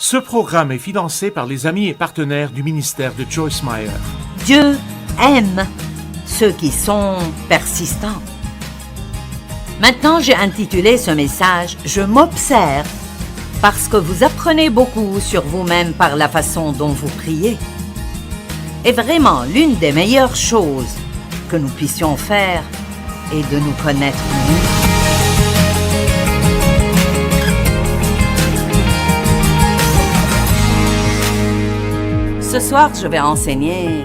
Ce programme est financé par les amis et partenaires du ministère de Joyce Meyer. Dieu aime ceux qui sont persistants. Maintenant, j'ai intitulé ce message « Je m'observe » parce que vous apprenez beaucoup sur vous-même par la façon dont vous priez. Et vraiment, l'une des meilleures choses que nous puissions faire est de nous connaître mieux. Ce soir, je vais enseigner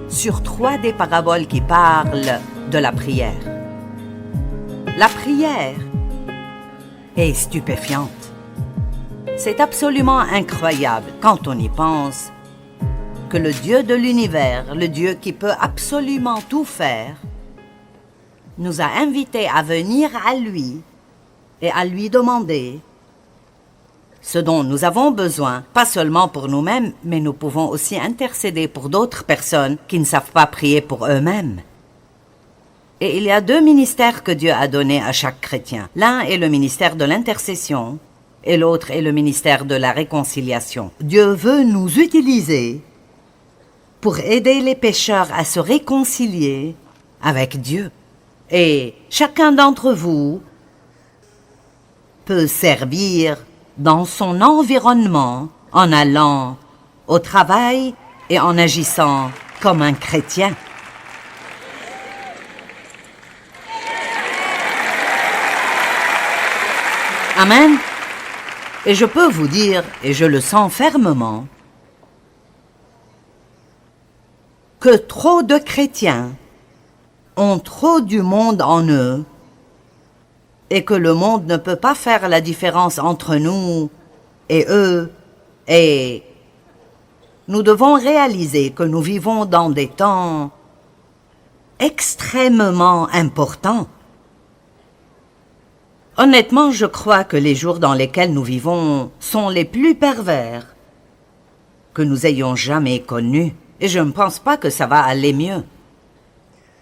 sur 3 des paraboles qui parlent de la prière. La prière est stupéfiante. C'est absolument incroyable quand on y pense que le Dieu de l'univers, le Dieu qui peut absolument tout faire, nous a invités à venir à lui et à lui demander ce dont nous avons besoin, pas seulement pour nous-mêmes, mais nous pouvons aussi intercéder pour d'autres personnes qui ne savent pas prier pour eux-mêmes. Et il y a 2 ministères que Dieu a donnés à chaque chrétien. L'un est le ministère de l'intercession et l'autre est le ministère de la réconciliation. Dieu veut nous utiliser pour aider les pécheurs à se réconcilier avec Dieu. Et chacun d'entre vous peut servir dans son environnement en allant au travail et en agissant comme un chrétien. Amen. Et je peux vous dire, et je le sens fermement, que trop de chrétiens ont trop du monde en eux et que le monde ne peut pas faire la différence entre nous et eux, et nous devons réaliser que nous vivons dans des temps extrêmement importants. Honnêtement, je crois que les jours dans lesquels nous vivons sont les plus pervers que nous ayons jamais connus, et je ne pense pas que ça va aller mieux.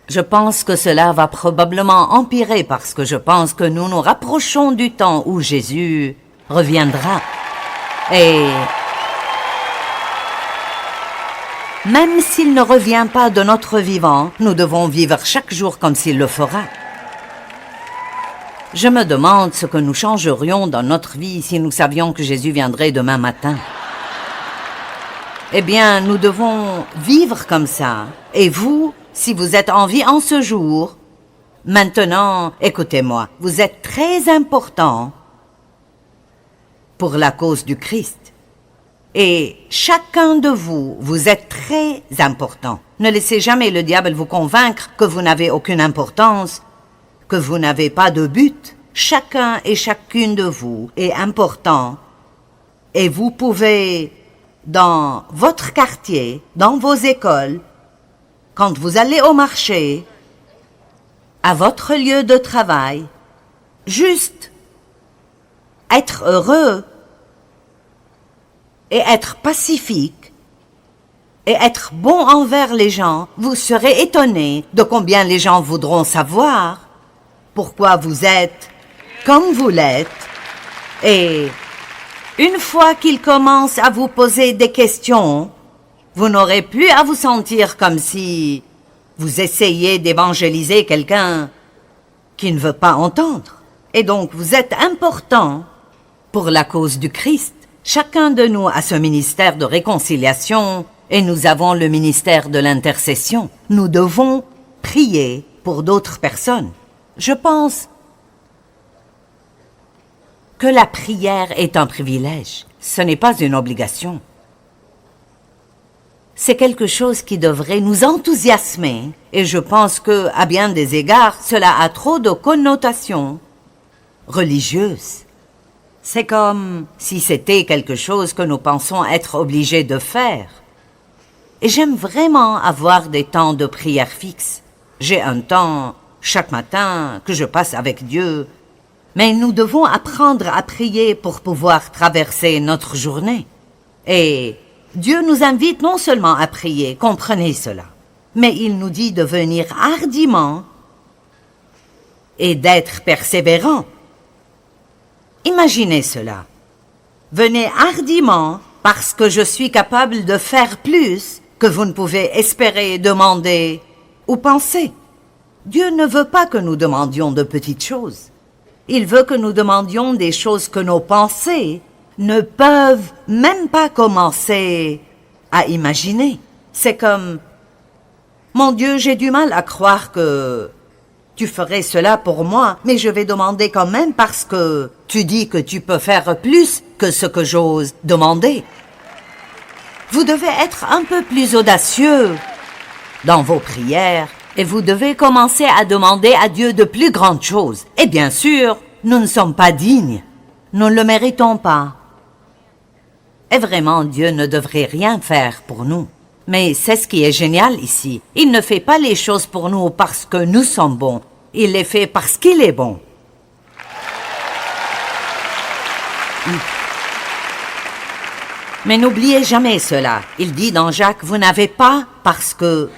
Je pense que cela va probablement empirer parce que je pense que nous nous rapprochons du temps où Jésus reviendra. Et même s'il ne revient pas de notre vivant, nous devons vivre chaque jour comme s'il le fera. Je me demande ce que nous changerions dans notre vie si nous savions que Jésus viendrait demain matin. Eh bien, nous devons vivre comme ça. Et vous, si vous êtes en vie en ce jour, maintenant, écoutez-moi, vous êtes très important pour la cause du Christ. Et chacun de vous, vous êtes très important. Ne laissez jamais le diable vous convaincre que vous n'avez aucune importance, que vous n'avez pas de but. Chacun et chacune de vous est important. Et vous pouvez, dans votre quartier, dans vos écoles, quand vous allez au marché, à votre lieu de travail, juste être heureux et être pacifique et être bon envers les gens. Vous serez étonné de combien les gens voudront savoir pourquoi vous êtes comme vous l'êtes. Et une fois qu'ils commencent à vous poser des questions, vous n'aurez plus à vous sentir comme si vous essayez d'évangéliser quelqu'un qui ne veut pas entendre. Et donc, vous êtes important pour la cause du Christ. Chacun de nous a ce ministère de réconciliation et nous avons le ministère de l'intercession. Nous devons prier pour d'autres personnes. Je pense que la prière est un privilège. Ce n'est pas une obligation. C'est quelque chose qui devrait nous enthousiasmer et je pense que, à bien des égards, cela a trop de connotations religieuses. C'est comme si c'était quelque chose que nous pensons être obligés de faire. Et j'aime vraiment avoir des temps de prière fixes. J'ai un temps chaque matin que je passe avec Dieu, mais nous devons apprendre à prier pour pouvoir traverser notre journée. Et Dieu nous invite non seulement à prier, comprenez cela, mais il nous dit de venir hardiment et d'être persévérant. Imaginez cela. Venez hardiment parce que je suis capable de faire plus que vous ne pouvez espérer, demander ou penser. Dieu ne veut pas que nous demandions de petites choses. Il veut que nous demandions des choses que nos pensées ne peuvent même pas commencer à imaginer. C'est comme, mon Dieu, j'ai du mal à croire que tu ferais cela pour moi, mais je vais demander quand même parce que tu dis que tu peux faire plus que ce que j'ose demander. Vous devez être un peu plus audacieux dans vos prières et vous devez commencer à demander à Dieu de plus grandes choses. Et bien sûr, nous ne sommes pas dignes. Nous ne le méritons pas. Et vraiment, Dieu ne devrait rien faire pour nous. Mais c'est ce qui est génial ici. Il ne fait pas les choses pour nous parce que nous sommes bons. Il les fait parce qu'il est bon. Mais n'oubliez jamais cela. Il dit dans Jacques, vous n'avez pas parce que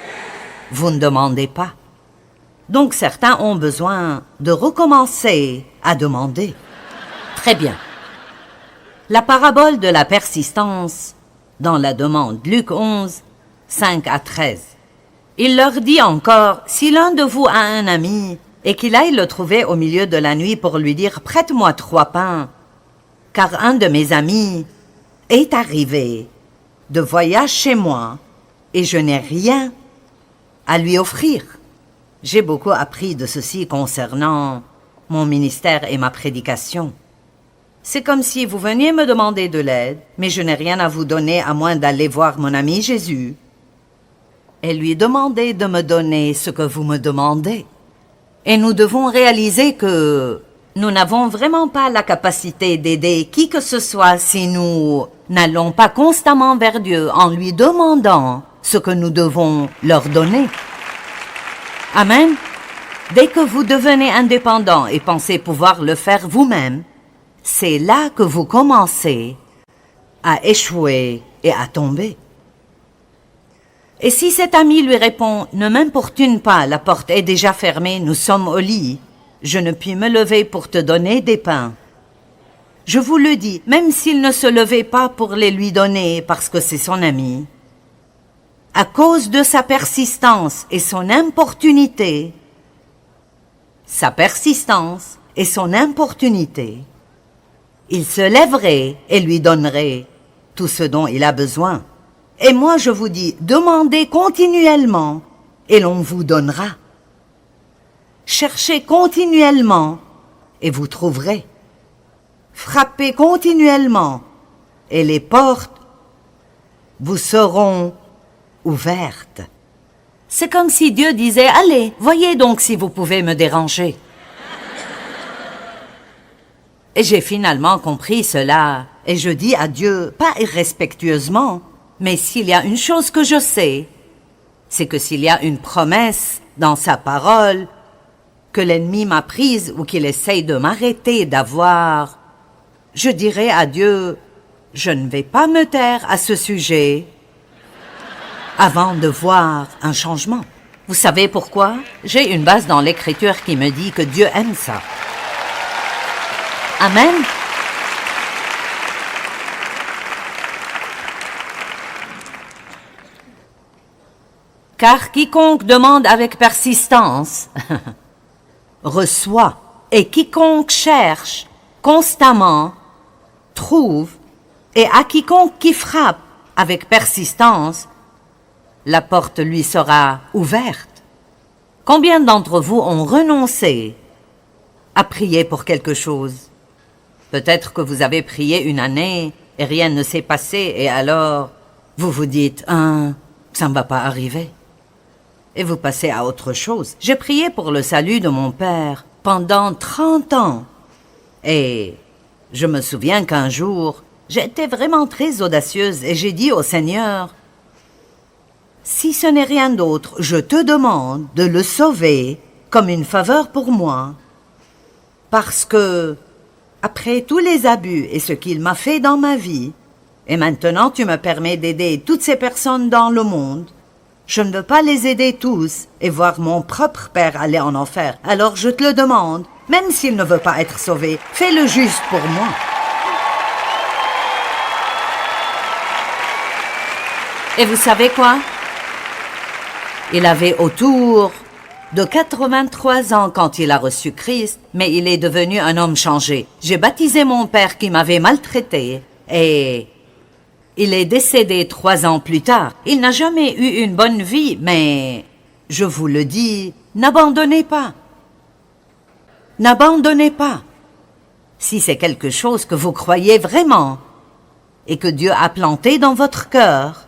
vous ne demandez pas. Donc certains ont besoin de recommencer à demander. Très bien. La parabole de la persistance dans la demande, Luc 11, 5 à 13. Il leur dit encore, si l'un de vous a un ami et qu'il aille le trouver au milieu de la nuit pour lui dire, prête-moi 3 pains, car un de mes amis est arrivé de voyage chez moi et je n'ai rien à lui offrir. J'ai beaucoup appris de ceci concernant mon ministère et ma prédication. C'est comme si vous veniez me demander de l'aide, mais je n'ai rien à vous donner à moins d'aller voir mon ami Jésus et lui demander de me donner ce que vous me demandez. Et nous devons réaliser que nous n'avons vraiment pas la capacité d'aider qui que ce soit si nous n'allons pas constamment vers Dieu en lui demandant ce que nous devons leur donner. Amen. Dès que vous devenez indépendant et pensez pouvoir le faire vous-même, c'est là que vous commencez à échouer et à tomber. Et si cet ami lui répond « Ne m'importune pas, la porte est déjà fermée, nous sommes au lit, je ne puis me lever pour te donner des pains. » Je vous le dis, même s'il ne se levait pas pour les lui donner parce que c'est son ami, à cause de sa persistance et son importunité, il se lèverait et lui donnerait tout ce dont il a besoin. Et moi je vous dis, demandez continuellement et l'on vous donnera. Cherchez continuellement et vous trouverez. Frappez continuellement et les portes vous seront ouvertes. C'est comme si Dieu disait, allez, voyez donc si vous pouvez me déranger. Et j'ai finalement compris cela, et je dis à Dieu, pas irrespectueusement, mais s'il y a une chose que je sais, c'est que s'il y a une promesse dans sa parole que l'ennemi m'a prise ou qu'il essaye de m'arrêter d'avoir, je dirai à Dieu, je ne vais pas me taire à ce sujet avant de voir un changement. Vous savez pourquoi? J'ai une base dans l'Écriture qui me dit que Dieu aime ça. Amen. Car quiconque demande avec persistance reçoit, et quiconque cherche constamment trouve, et à quiconque qui frappe avec persistance, la porte lui sera ouverte. Combien d'entre vous ont renoncé à prier pour quelque chose? Peut-être que vous avez prié une année et rien ne s'est passé et alors vous vous dites « ça ne va pas arriver ». Et vous passez à autre chose. J'ai prié pour le salut de mon père pendant 30 ans. Et je me souviens qu'un jour, j'étais vraiment très audacieuse et j'ai dit au Seigneur, « Si ce n'est rien d'autre, je te demande de le sauver comme une faveur pour moi. Parce que, après tous les abus et ce qu'il m'a fait dans ma vie, et maintenant tu me permets d'aider toutes ces personnes dans le monde, je ne veux pas les aider tous et voir mon propre père aller en enfer. Alors je te le demande, même s'il ne veut pas être sauvé, fais-le juste pour moi. » Et vous savez quoi? Il avait autour de 83 ans quand il a reçu Christ, mais il est devenu un homme changé. J'ai baptisé mon père qui m'avait maltraité et il est décédé 3 ans plus tard. Il n'a jamais eu une bonne vie, mais je vous le dis, n'abandonnez pas. N'abandonnez pas. Si c'est quelque chose que vous croyez vraiment et que Dieu a planté dans votre cœur,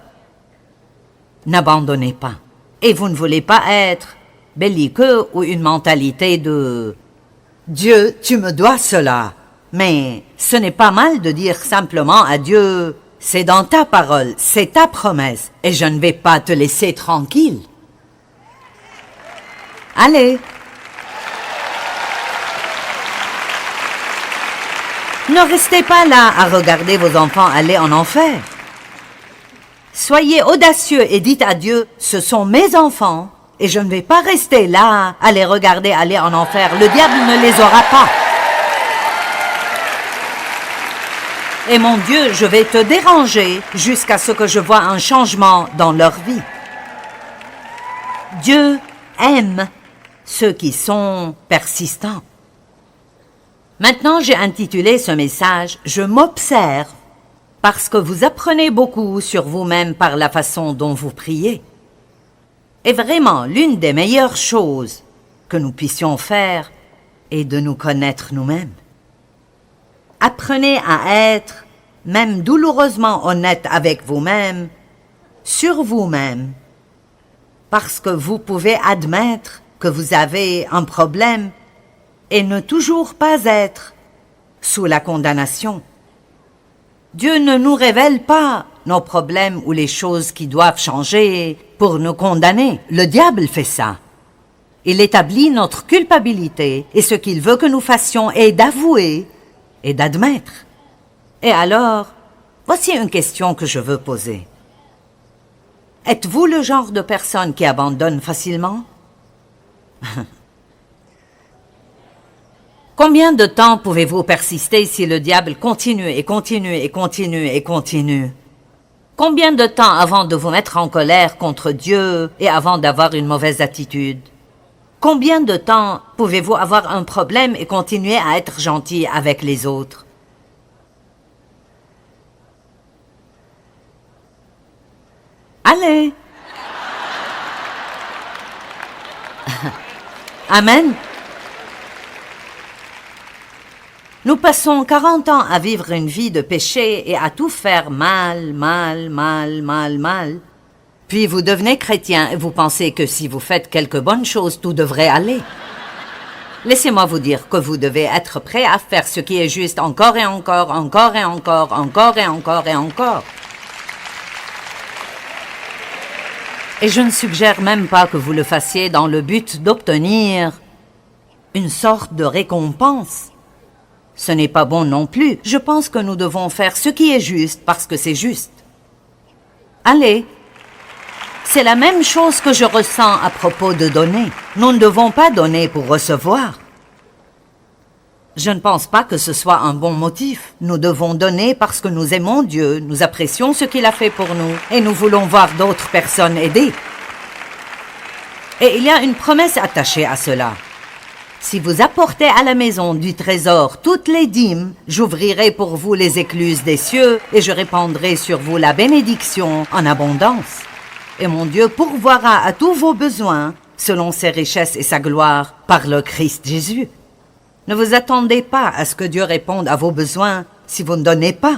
n'abandonnez pas. Et vous ne voulez pas être belliqueux ou une mentalité de « Dieu, tu me dois cela ». Mais ce n'est pas mal de dire simplement à Dieu « C'est dans ta parole, c'est ta promesse, et je ne vais pas te laisser tranquille. » Allez. Ne restez pas là à regarder vos enfants aller en enfer. Soyez audacieux et dites à Dieu, ce sont mes enfants, et je ne vais pas rester là à les regarder aller en enfer. Le diable ne les aura pas. Et mon Dieu, je vais te déranger jusqu'à ce que je vois un changement dans leur vie. Dieu aime ceux qui sont persistants. Maintenant, j'ai intitulé ce message « Je m'observe » parce que vous apprenez beaucoup sur vous-même par la façon dont vous priez. Et vraiment, l'une des meilleures choses que nous puissions faire est de nous connaître nous-mêmes. Apprenez à être, même douloureusement honnête avec vous-même, sur vous-même, parce que vous pouvez admettre que vous avez un problème et ne toujours pas être sous la condamnation. Dieu ne nous révèle pas nos problèmes ou les choses qui doivent changer pour nous condamner. Le diable fait ça. Il établit notre culpabilité et ce qu'il veut que nous fassions est d'avouer et d'admettre. Et alors, voici une question que je veux poser. Êtes-vous le genre de personne qui abandonne facilement? Combien de temps pouvez-vous persister si le diable continue et continue et continue et continue? Combien de temps avant de vous mettre en colère contre Dieu et avant d'avoir une mauvaise attitude? Combien de temps pouvez-vous avoir un problème et continuer à être gentil avec les autres? Allez! Amen! Nous passons 40 ans à vivre une vie de péché et à tout faire mal. Puis vous devenez chrétien et vous pensez que si vous faites quelques bonnes choses, tout devrait aller. Laissez-moi vous dire que vous devez être prêt à faire ce qui est juste encore et encore, encore et encore, encore et encore et encore. Et je ne suggère même pas que vous le fassiez dans le but d'obtenir une sorte de récompense. Ce n'est pas bon non plus. Je pense que nous devons faire ce qui est juste parce que c'est juste. Allez, c'est la même chose que je ressens à propos de donner. Nous ne devons pas donner pour recevoir. Je ne pense pas que ce soit un bon motif. Nous devons donner parce que nous aimons Dieu, nous apprécions ce qu'il a fait pour nous et nous voulons voir d'autres personnes aider. Et il y a une promesse attachée à cela. Si vous apportez à la maison du trésor toutes les dîmes, j'ouvrirai pour vous les écluses des cieux et je répandrai sur vous la bénédiction en abondance. Et mon Dieu pourvoira à tous vos besoins selon ses richesses et sa gloire par le Christ Jésus. Ne vous attendez pas à ce que Dieu réponde à vos besoins si vous ne donnez pas.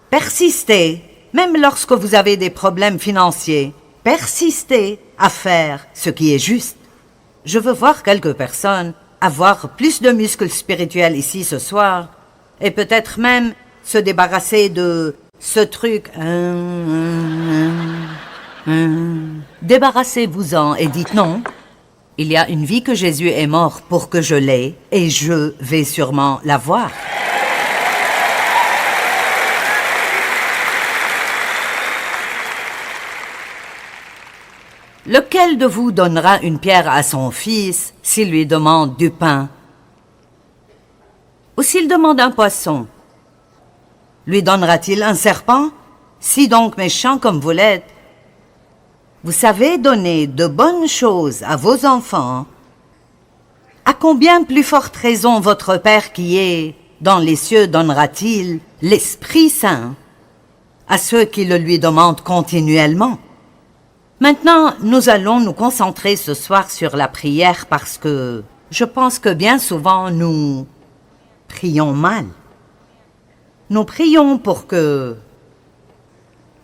Persistez, même lorsque vous avez des problèmes financiers, persistez à faire ce qui est juste. Je veux voir quelques personnes avoir plus de muscles spirituels ici ce soir et peut-être même se débarrasser de ce truc. Débarrassez-vous-en et dites non. Il y a une vie que Jésus est mort pour que je l'aie et je vais sûrement l'avoir. Lequel de vous donnera une pierre à son fils s'il lui demande du pain? Ou s'il demande un poisson? Lui donnera-t-il un serpent? Si donc méchants comme vous l'êtes, vous savez donner de bonnes choses à vos enfants, à combien plus forte raison votre Père qui est dans les cieux donnera-t-il l'Esprit Saint à ceux qui le lui demandent continuellement? Maintenant, nous allons nous concentrer ce soir sur la prière parce que je pense que bien souvent nous prions mal. Nous prions pour que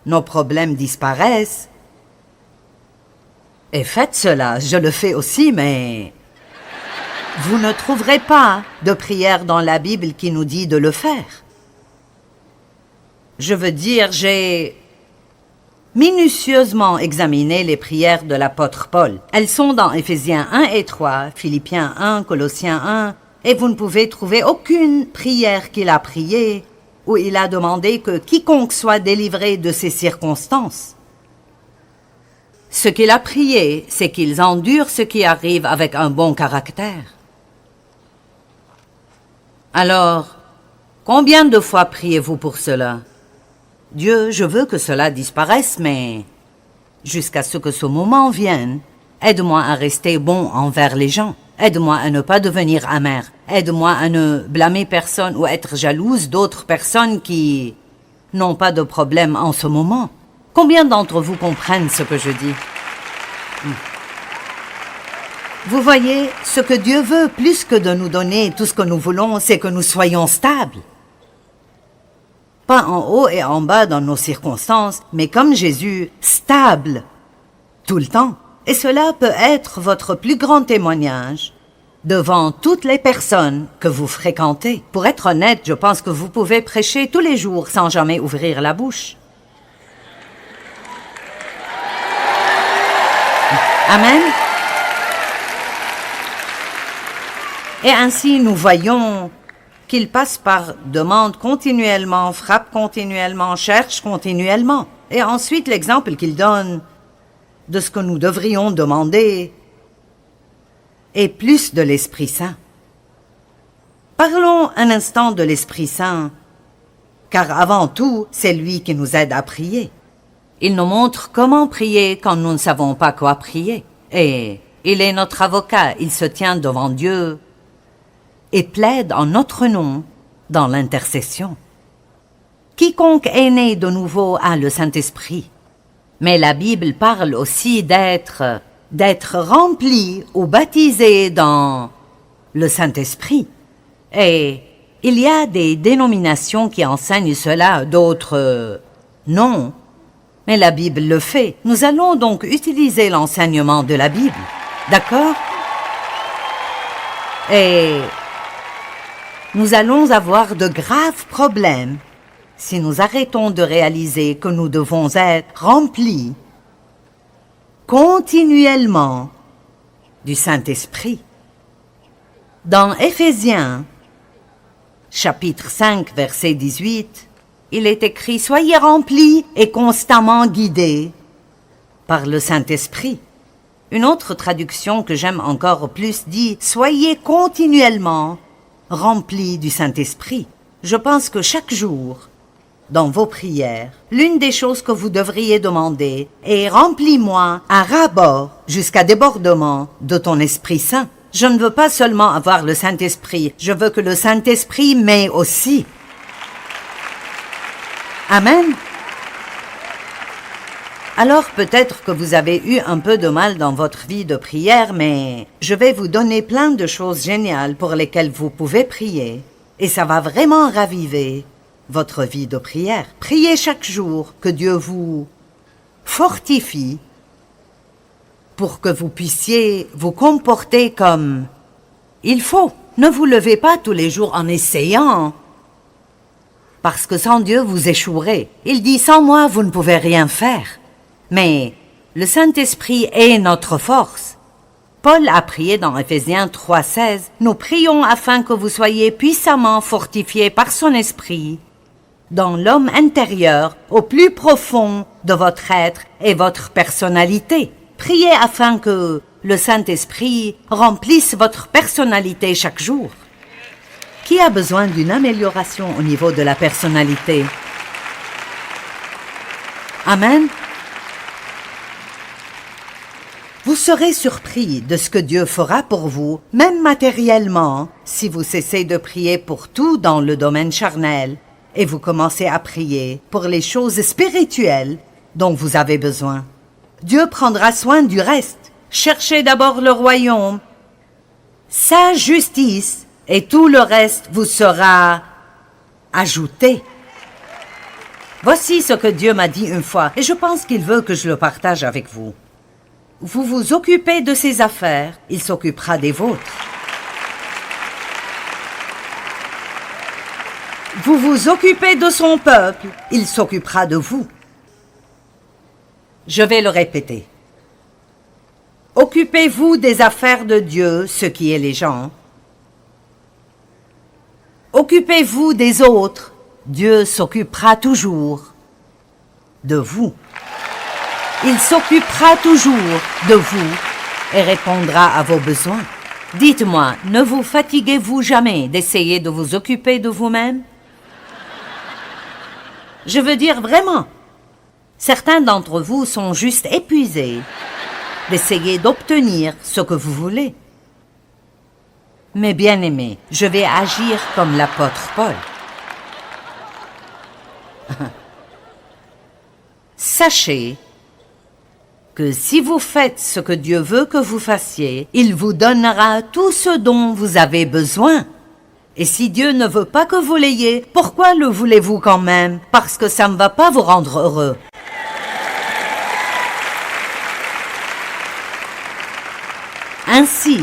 nos problèmes disparaissent. Et faites cela, je le fais aussi, mais vous ne trouverez pas de prière dans la Bible qui nous dit de le faire. Je veux dire, j'ai minutieusement examiné les prières de l'apôtre Paul. Elles sont dans Éphésiens 1 et 3, Philippiens 1, Colossiens 1, et vous ne pouvez trouver aucune prière qu'il a priée où il a demandé que quiconque soit délivré de ces circonstances. Ce qu'il a prié, c'est qu'ils endurent ce qui arrive avec un bon caractère. Alors, combien de fois priez-vous pour cela? Dieu, je veux que cela disparaisse, mais jusqu'à ce que ce moment vienne, aide-moi à rester bon envers les gens. Aide-moi à ne pas devenir amer. Aide-moi à ne blâmer personne ou être jalouse d'autres personnes qui n'ont pas de problème en ce moment. Combien d'entre vous comprennent ce que je dis? Vous voyez, ce que Dieu veut, plus que de nous donner tout ce que nous voulons, c'est que nous soyons stables. Pas en haut et en bas dans nos circonstances, mais comme Jésus, stable, tout le temps. Et cela peut être votre plus grand témoignage devant toutes les personnes que vous fréquentez. Pour être honnête, je pense que vous pouvez prêcher tous les jours sans jamais ouvrir la bouche. Amen. Et ainsi, nous voyons qu'il passe par demande continuellement, frappe continuellement, cherche continuellement. Et ensuite, l'exemple qu'il donne de ce que nous devrions demander est plus de l'Esprit Saint. Parlons un instant de l'Esprit Saint, car avant tout, c'est lui qui nous aide à prier. Il nous montre comment prier quand nous ne savons pas quoi prier. Et il est notre avocat, il se tient devant Dieu et plaide en notre nom dans l'intercession. Quiconque est né de nouveau a le Saint-Esprit. Mais la Bible parle aussi d'être rempli ou baptisé dans le Saint-Esprit. Et il y a des dénominations qui enseignent cela, d'autres non. Mais la Bible le fait. Nous allons donc utiliser l'enseignement de la Bible. D'accord? Et nous allons avoir de graves problèmes si nous arrêtons de réaliser que nous devons être remplis continuellement du Saint-Esprit. Dans Éphésiens, chapitre 5, verset 18, il est écrit « Soyez remplis et constamment guidés par le Saint-Esprit ». Une autre traduction que j'aime encore plus dit « Soyez continuellement remplis du Saint-Esprit ». Je pense que chaque jour, dans vos prières, l'une des choses que vous devriez demander est « Remplis-moi à ras-bord jusqu'à débordement de ton Esprit Saint ». Je ne veux pas seulement avoir le Saint-Esprit, je veux que le Saint-Esprit m'ait aussi. Amen. Alors peut-être que vous avez eu un peu de mal dans votre vie de prière, mais je vais vous donner plein de choses géniales pour lesquelles vous pouvez prier, et ça va vraiment raviver votre vie de prière. Priez chaque jour que Dieu vous fortifie pour que vous puissiez vous comporter comme il faut. Ne vous levez pas tous les jours en essayant, parce que sans Dieu, vous échouerez. Il dit, sans moi, vous ne pouvez rien faire. Mais le Saint-Esprit est notre force. Paul a prié dans Éphésiens 3,16, « Nous prions afin que vous soyez puissamment fortifiés par son Esprit, dans l'homme intérieur, au plus profond de votre être et votre personnalité. » Priez afin que le Saint-Esprit remplisse votre personnalité chaque jour. Qui a besoin d'une amélioration au niveau de la personnalité? Amen. Vous serez surpris de ce que Dieu fera pour vous, même matériellement, si vous cessez de prier pour tout dans le domaine charnel et vous commencez à prier pour les choses spirituelles dont vous avez besoin. Dieu prendra soin du reste. Cherchez d'abord le royaume, sa justice, et tout le reste vous sera ajouté. Voici ce que Dieu m'a dit une fois, et je pense qu'il veut que je le partage avec vous. Vous vous occupez de ses affaires, il s'occupera des vôtres. Vous vous occupez de son peuple, il s'occupera de vous. Je vais le répéter. Occupez-vous des affaires de Dieu, ce qui est les gens. Occupez-vous des autres, Dieu s'occupera toujours de vous. Il s'occupera toujours de vous et répondra à vos besoins. Dites-moi, ne vous fatiguez-vous jamais d'essayer de vous occuper de vous-même? Je veux dire vraiment. Certains d'entre vous sont juste épuisés d'essayer d'obtenir ce que vous voulez. Mais bien-aimés, je vais agir comme l'apôtre Paul. Sachez que si vous faites ce que Dieu veut que vous fassiez, il vous donnera tout ce dont vous avez besoin. Et si Dieu ne veut pas que vous l'ayez, pourquoi le voulez-vous quand même? Parce que ça ne va pas vous rendre heureux. Ainsi,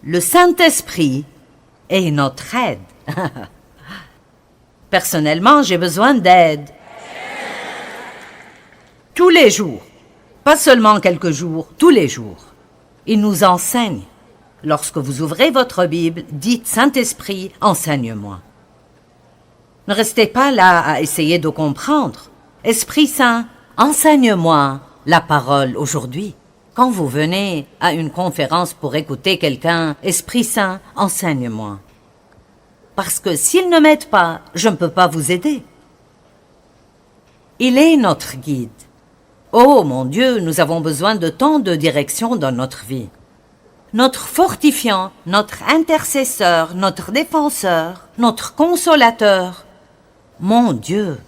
le Saint-Esprit est notre aide. Personnellement, j'ai besoin d'aide. Tous les jours, pas seulement quelques jours, tous les jours. Il nous enseigne. Lorsque vous ouvrez votre Bible, dites « Saint-Esprit, enseigne-moi ». Ne restez pas là à essayer de comprendre. Esprit Saint, enseigne-moi la parole aujourd'hui. Quand vous venez à une conférence pour écouter quelqu'un, Esprit Saint, enseigne-moi. Parce que s'il ne m'aide pas, je ne peux pas vous aider. Il est notre guide. Oh mon Dieu, nous avons besoin de tant de direction dans notre vie. Notre fortifiant, notre intercesseur, notre défenseur, notre consolateur. Mon Dieu,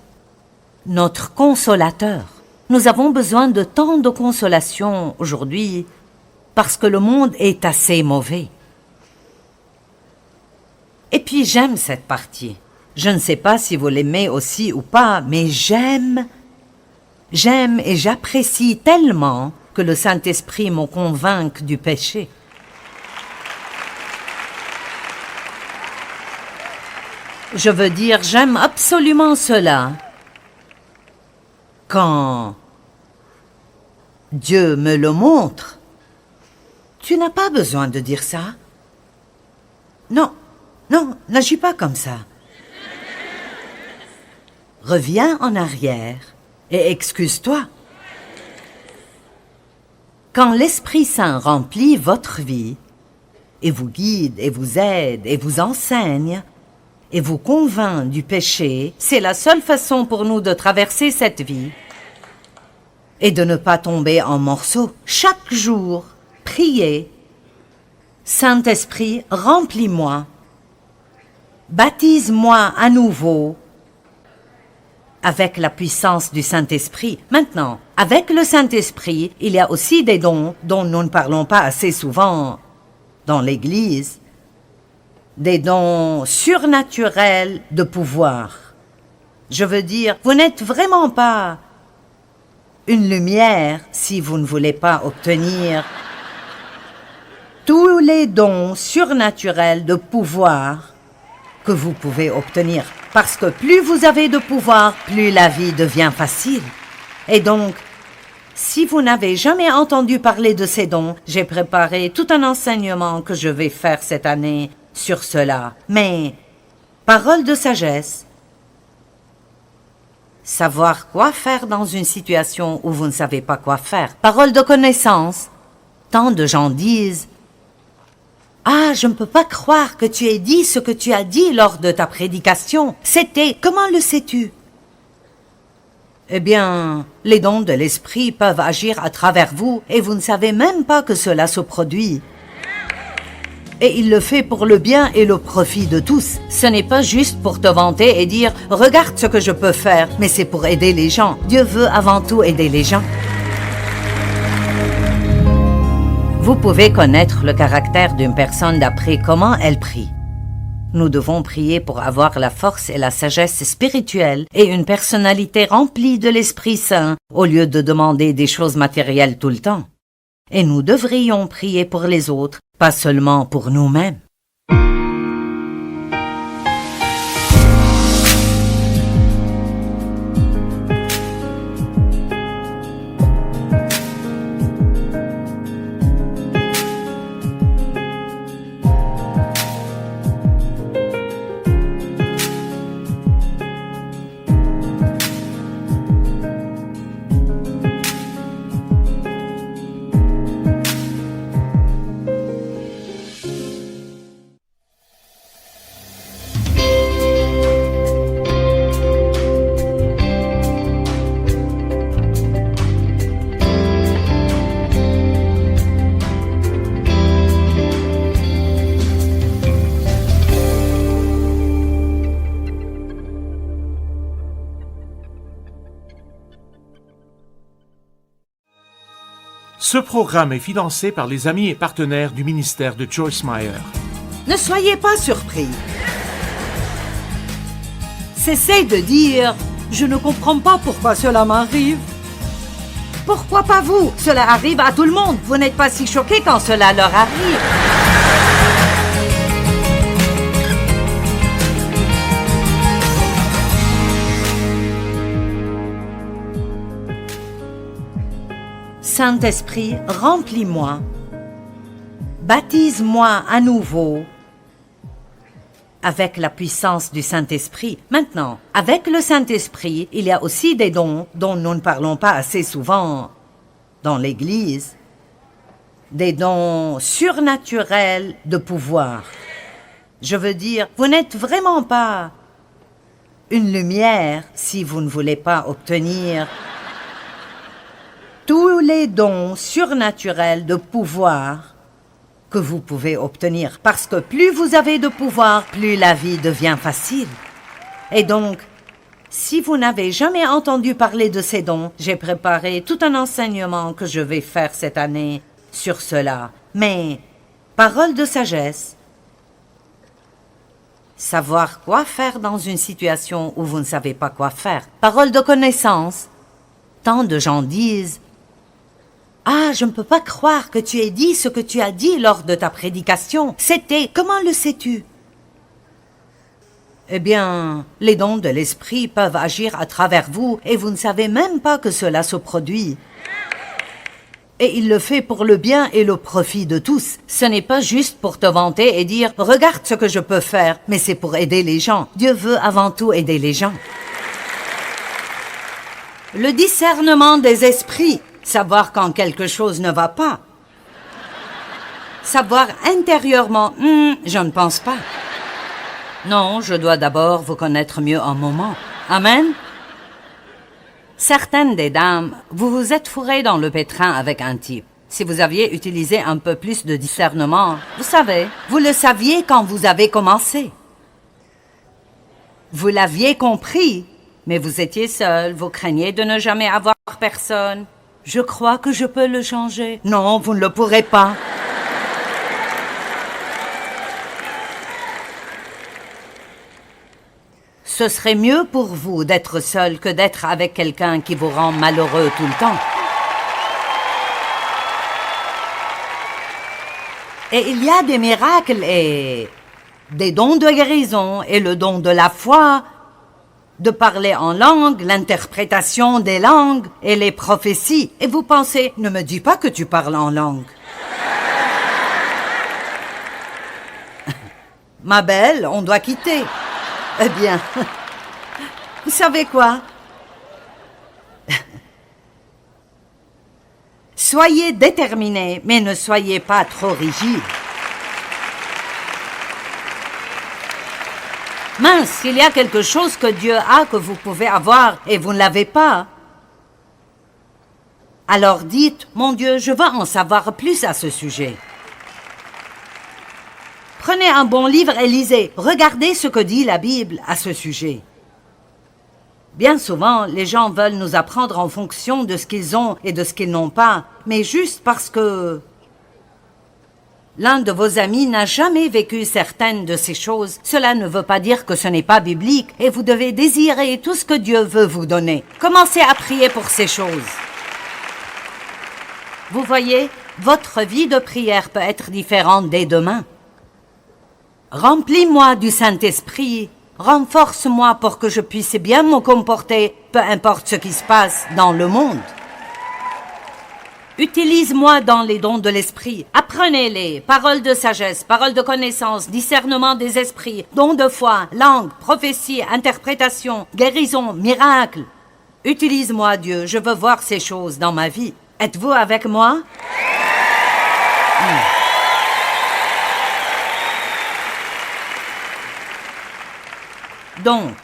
notre consolateur. Nous avons besoin de tant de consolation aujourd'hui parce que le monde est assez mauvais. Et puis j'aime cette partie. Je ne sais pas si vous l'aimez aussi ou pas, mais j'aime et j'apprécie tellement que le Saint-Esprit me convainque du péché. Je veux dire, j'aime absolument cela. Quand Dieu me le montre, tu n'as pas besoin de dire ça. Non, n'agis pas comme ça. Reviens en arrière et excuse-toi. Quand l'Esprit Saint remplit votre vie, et vous guide, et vous aide, et vous enseigne, et vous convainc du péché, c'est la seule façon pour nous de traverser cette vie et de ne pas tomber en morceaux. Chaque jour, priez. Saint-Esprit, remplis-moi. Baptise-moi à nouveau avec la puissance du Saint-Esprit. Maintenant, avec le Saint-Esprit, il y a aussi des dons dont nous ne parlons pas assez souvent dans l'Église. Des dons surnaturels de pouvoir. Je veux dire, vous n'êtes vraiment pas une lumière si vous ne voulez pas obtenir tous les dons surnaturels de pouvoir que vous pouvez obtenir. Parce que plus vous avez de pouvoir, plus la vie devient facile. Et donc, si vous n'avez jamais entendu parler de ces dons, j'ai préparé tout un enseignement que je vais faire cette année sur cela. Mais, parole de sagesse, savoir quoi faire dans une situation où vous ne savez pas quoi faire. Parole de connaissance, tant de gens disent « Ah, je ne peux pas croire que tu aies dit ce que tu as dit lors de ta prédication. C'était, comment le sais-tu » Eh bien, les dons de l'esprit peuvent agir à travers vous et vous ne savez même pas que cela se produit. Et il le fait pour le bien et le profit de tous. Ce n'est pas juste pour te vanter et dire « Regarde ce que je peux faire », mais c'est pour aider les gens. Dieu veut avant tout aider les gens. Vous pouvez connaître le caractère d'une personne d'après comment elle prie. Nous devons prier pour avoir la force et la sagesse spirituelle et une personnalité remplie de l'Esprit Saint au lieu de demander des choses matérielles tout le temps. Et nous devrions prier pour les autres, pas seulement pour nous-mêmes. Ce programme est financé par les amis et partenaires du ministère de Joyce Meyer. Ne soyez pas surpris. Cessez de dire « Je ne comprends pas pourquoi cela m'arrive ». Pourquoi pas vous? Cela arrive à tout le monde. Vous n'êtes pas si choqués quand cela leur arrive. Saint-Esprit, remplis-moi. Baptise-moi à nouveau avec la puissance du Saint-Esprit. Maintenant, avec le Saint-Esprit, il y a aussi des dons dont nous ne parlons pas assez souvent dans l'Église. Des dons surnaturels de pouvoir. Je veux dire, vous n'êtes vraiment pas une lumière si vous ne voulez pas obtenir tous les dons surnaturels de pouvoir que vous pouvez obtenir. Parce que plus vous avez de pouvoir, plus la vie devient facile. Et donc, si vous n'avez jamais entendu parler de ces dons, j'ai préparé tout un enseignement que je vais faire cette année sur cela. Mais, parole de sagesse, savoir quoi faire dans une situation où vous ne savez pas quoi faire. Parole de connaissance, tant de gens disent « Ah, je ne peux pas croire que tu aies dit ce que tu as dit lors de ta prédication. C'était, comment le sais-tu » Eh bien, les dons de l'esprit peuvent agir à travers vous et vous ne savez même pas que cela se produit. Et il le fait pour le bien et le profit de tous. Ce n'est pas juste pour te vanter et dire « Regarde ce que je peux faire », mais c'est pour aider les gens. Dieu veut avant tout aider les gens. Le discernement des esprits. Savoir quand quelque chose ne va pas. Savoir intérieurement, je ne pense pas. Non, je dois d'abord vous connaître mieux un moment. Amen. Certaines des dames, vous vous êtes fourrées dans le pétrin avec un type. Si vous aviez utilisé un peu plus de discernement, vous savez, vous le saviez quand vous avez commencé. Vous l'aviez compris, mais vous étiez seul, vous craigniez de ne jamais avoir personne. Je crois que je peux le changer. Non, vous ne le pourrez pas. Ce serait mieux pour vous d'être seul que d'être avec quelqu'un qui vous rend malheureux tout le temps. Et il y a des miracles et des dons de guérison et le don de la foi, de parler en langue, l'interprétation des langues et les prophéties. Et vous pensez, ne me dis pas que tu parles en langue. Ma belle, on doit quitter. Eh bien, vous savez quoi? Soyez déterminés, mais ne soyez pas trop rigides. Mince, il y a quelque chose que Dieu a que vous pouvez avoir et vous ne l'avez pas. Alors dites, mon Dieu, je veux en savoir plus à ce sujet. Prenez un bon livre et lisez. Regardez ce que dit la Bible à ce sujet. Bien souvent, les gens veulent nous apprendre en fonction de ce qu'ils ont et de ce qu'ils n'ont pas, mais juste parce que l'un de vos amis n'a jamais vécu certaines de ces choses, cela ne veut pas dire que ce n'est pas biblique et vous devez désirer tout ce que Dieu veut vous donner. Commencez à prier pour ces choses. Vous voyez, votre vie de prière peut être différente dès demain. Remplis-moi du Saint-Esprit, renforce-moi pour que je puisse bien me comporter, peu importe ce qui se passe dans le monde. Utilise-moi dans les dons de l'esprit. Apprenez-les. Paroles de sagesse, paroles de connaissance, discernement des esprits, dons de foi, langue, prophétie, interprétation, guérison, miracle. Utilise-moi, Dieu. Je veux voir ces choses dans ma vie. Êtes-vous avec moi? Donc,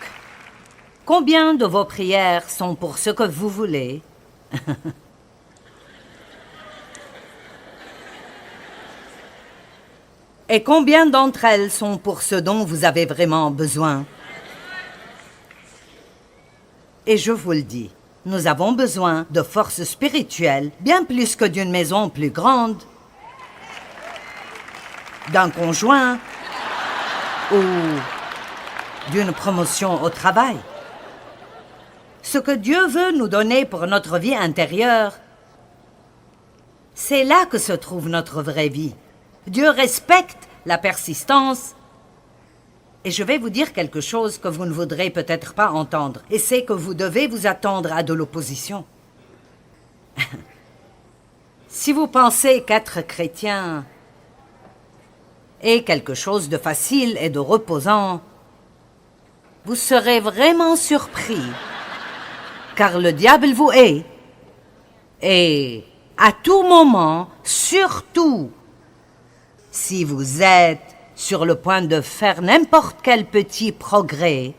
combien de vos prières sont pour ce que vous voulez? Et combien d'entre elles sont pour ce dont vous avez vraiment besoin? Et je vous le dis, nous avons besoin de force spirituelle, bien plus que d'une maison plus grande, d'un conjoint ou d'une promotion au travail. Ce que Dieu veut nous donner pour notre vie intérieure, c'est là que se trouve notre vraie vie. Dieu respecte la persistance. Et je vais vous dire quelque chose que vous ne voudrez peut-être pas entendre, et c'est que vous devez vous attendre à de l'opposition. Si vous pensez qu'être chrétien est quelque chose de facile et de reposant, vous serez vraiment surpris, car le diable vous hait. Et à tout moment, surtout si vous êtes sur le point de faire n'importe quel petit progrès,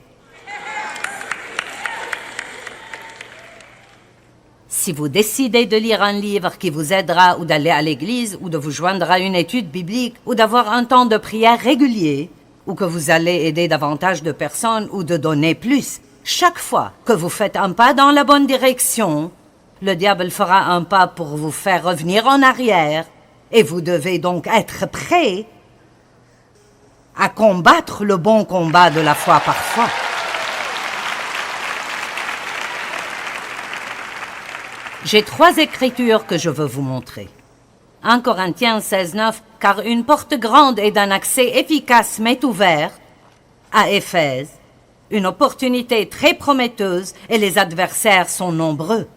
si vous décidez de lire un livre qui vous aidera ou d'aller à l'église ou de vous joindre à une étude biblique ou d'avoir un temps de prière régulier ou que vous allez aider davantage de personnes ou de donner plus, chaque fois que vous faites un pas dans la bonne direction, le diable fera un pas pour vous faire revenir en arrière et vous devez donc être prêt à combattre le bon combat de la foi parfois. J'ai 3 écritures que je veux vous montrer. 1 Corinthiens 16, 9, « Car une porte grande et d'un accès efficace m'est ouverte, à Éphèse, une opportunité très prometteuse et les adversaires sont nombreux. »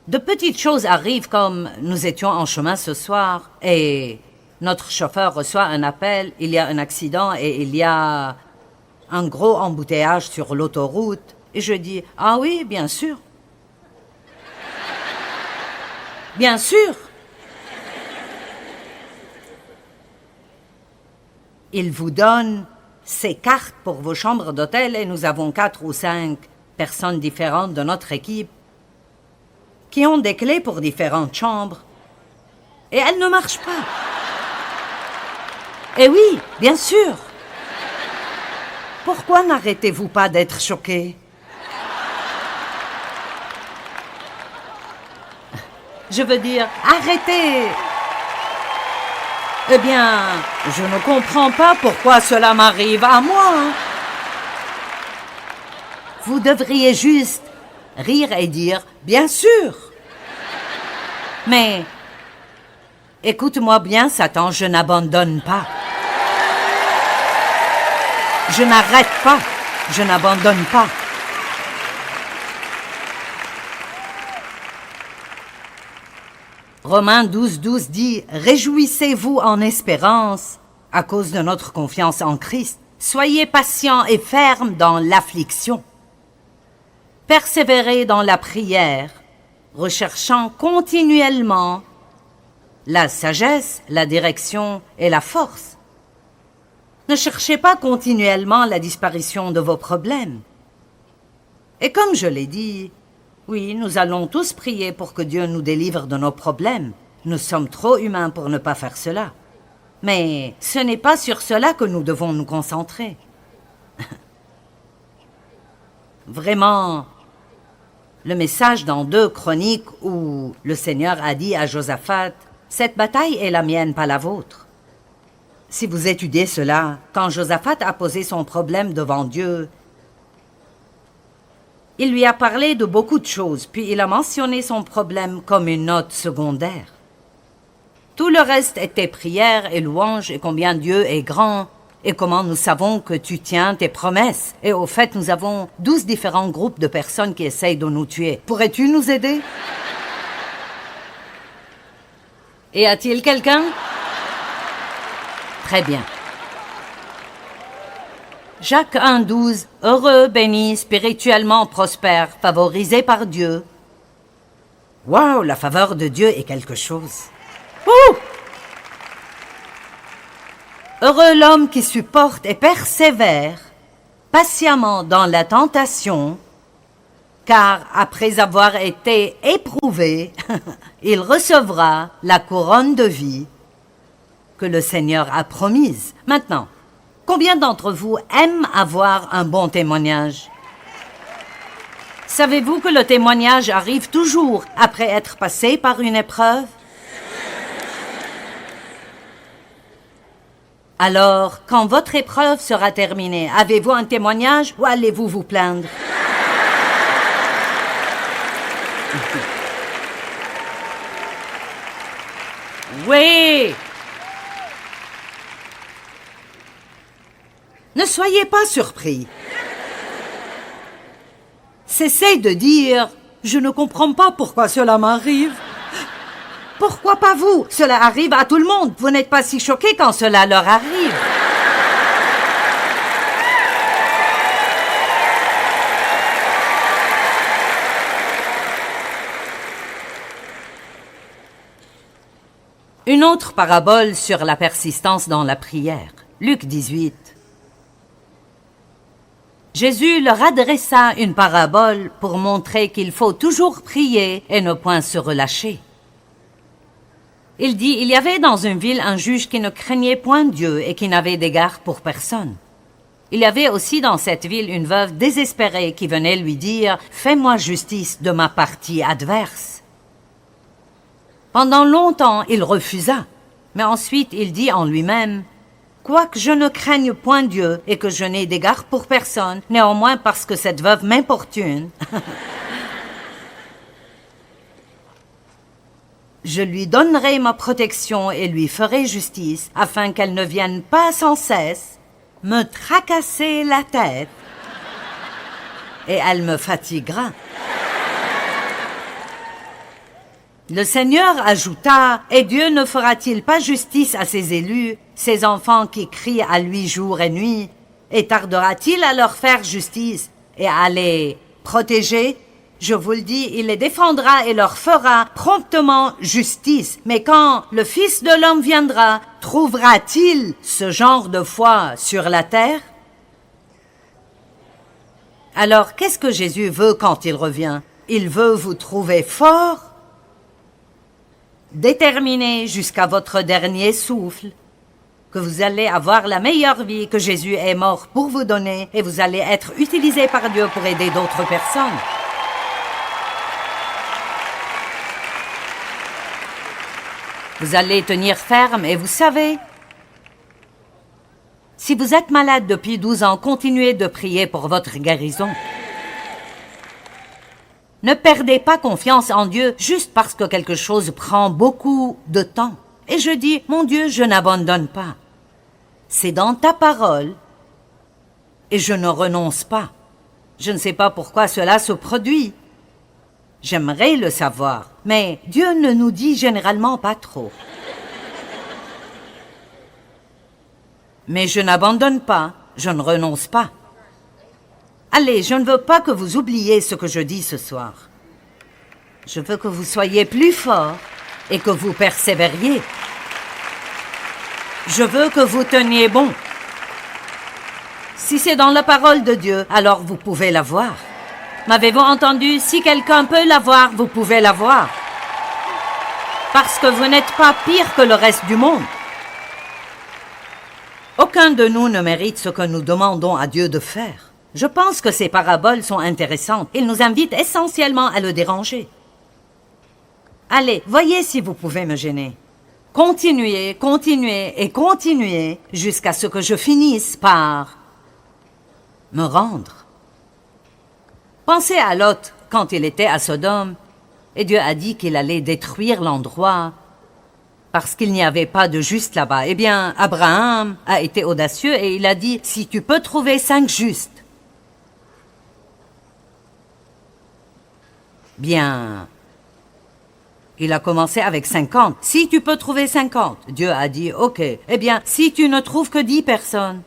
De petites choses arrivent comme nous étions en chemin ce soir et notre chauffeur reçoit un appel, il y a un accident et il y a un gros embouteillage sur l'autoroute. Et je dis, ah oui, bien sûr. Bien sûr. Il vous donne ses cartes pour vos chambres d'hôtel et nous avons 4 ou 5 personnes différentes de notre équipe qui ont des clés pour différentes chambres. Et elles ne marchent pas. Et oui, bien sûr. Pourquoi n'arrêtez-vous pas d'être choqués? Je veux dire, arrêtez. Eh bien, je ne comprends pas pourquoi cela m'arrive à moi. Vous devriez juste rire et dire, bien sûr. Mais, écoute-moi bien, Satan, je n'abandonne pas. Je n'arrête pas, je n'abandonne pas. Romains 12, 12 dit « Réjouissez-vous en espérance à cause de notre confiance en Christ. Soyez patients et fermes dans l'affliction. Persévérez dans la prière, recherchant continuellement la sagesse, la direction et la force. Ne cherchez pas continuellement la disparition de vos problèmes. Et comme je l'ai dit, Oui, nous allons tous prier pour que Dieu nous délivre de nos problèmes. Nous sommes trop humains pour ne pas faire cela. Mais ce n'est pas sur cela que nous devons nous concentrer. Vraiment, le message dans 2 Chroniques où le Seigneur a dit à Josaphat, « Cette bataille est la mienne, pas la vôtre. » Si vous étudiez cela, quand Josaphat a posé son problème devant Dieu, il lui a parlé de beaucoup de choses, puis il a mentionné son problème comme une note secondaire. Tout le reste était prière et louange et combien Dieu est grand et comment nous savons que tu tiens tes promesses. Et au fait, nous avons 12 différents groupes de personnes qui essayent de nous tuer. Pourrais-tu nous aider? Et a-t-il quelqu'un? Très bien. Jacques 1,12, heureux, béni, spirituellement prospère, favorisé par Dieu. Waouh, la faveur de Dieu est quelque chose. Ouh! Heureux l'homme qui supporte et persévère patiemment dans la tentation, car après avoir été éprouvé, il recevra la couronne de vie que le Seigneur a promise. Maintenant, combien d'entre vous aiment avoir un bon témoignage? Savez-vous que le témoignage arrive toujours après être passé par une épreuve? Alors, quand votre épreuve sera terminée, avez-vous un témoignage ou allez-vous vous plaindre? Oui! Ne soyez pas surpris. Cessez de dire « Je ne comprends pas pourquoi cela m'arrive. » Pourquoi pas vous? Cela arrive à tout le monde. Vous n'êtes pas si choqués quand cela leur arrive. Une autre parabole sur la persistance dans la prière. Luc 18. Jésus leur adressa une parabole pour montrer qu'il faut toujours prier et ne point se relâcher. Il dit, il y avait dans une ville un juge qui ne craignait point Dieu et qui n'avait d'égard pour personne. Il y avait aussi dans cette ville une veuve désespérée qui venait lui dire, « Fais-moi justice de ma partie adverse. » Pendant longtemps, il refusa, mais ensuite il dit en lui-même, « Quoique je ne craigne point Dieu et que je n'ai d'égard pour personne, néanmoins parce que cette veuve m'importune, je lui donnerai ma protection et lui ferai justice, afin qu'elle ne vienne pas sans cesse me tracasser la tête, et elle me fatiguera. » Le Seigneur ajouta, « Et Dieu ne fera-t-il pas justice à ses élus, ses enfants qui crient à lui jour et nuit, et tardera-t-il à leur faire justice et à les protéger? Je vous le dis, il les défendra et leur fera promptement justice. Mais quand le Fils de l'homme viendra, trouvera-t-il ce genre de foi sur la terre? » Alors, qu'est-ce que Jésus veut quand il revient? Il veut vous trouver fort, déterminé jusqu'à votre dernier souffle, que vous allez avoir la meilleure vie que Jésus est mort pour vous donner et vous allez être utilisé par Dieu pour aider d'autres personnes. Vous allez tenir ferme et vous savez, si vous êtes malade depuis 12 ans, continuez de prier pour votre guérison. Ne perdez pas confiance en Dieu juste parce que quelque chose prend beaucoup de temps. Et je dis, mon Dieu, je n'abandonne pas. C'est dans ta parole et je ne renonce pas. Je ne sais pas pourquoi cela se produit. J'aimerais le savoir, mais Dieu ne nous dit généralement pas trop. Mais je n'abandonne pas, je ne renonce pas. Allez, je ne veux pas que vous oubliez ce que je dis ce soir. Je veux que vous soyez plus forts et que vous persévériez. Je veux que vous teniez bon. Si c'est dans la parole de Dieu, alors vous pouvez la voir. M'avez-vous entendu? Si quelqu'un peut l'avoir, vous pouvez l'avoir. Parce que vous n'êtes pas pire que le reste du monde. Aucun de nous ne mérite ce que nous demandons à Dieu de faire. Je pense que ces paraboles sont intéressantes. Il nous invite essentiellement à le déranger. Allez, voyez si vous pouvez me gêner. Continuez, continuez et continuez jusqu'à ce que je finisse par me rendre. Pensez à Lot quand il était à Sodome et Dieu a dit qu'il allait détruire l'endroit parce qu'il n'y avait pas de juste là-bas. Eh bien, Abraham a été audacieux et il a dit, si tu peux trouver 5 justes. Bien, il a commencé avec 50. Si tu peux trouver 50, Dieu a dit, ok. Eh bien, si tu ne trouves que 10 personnes.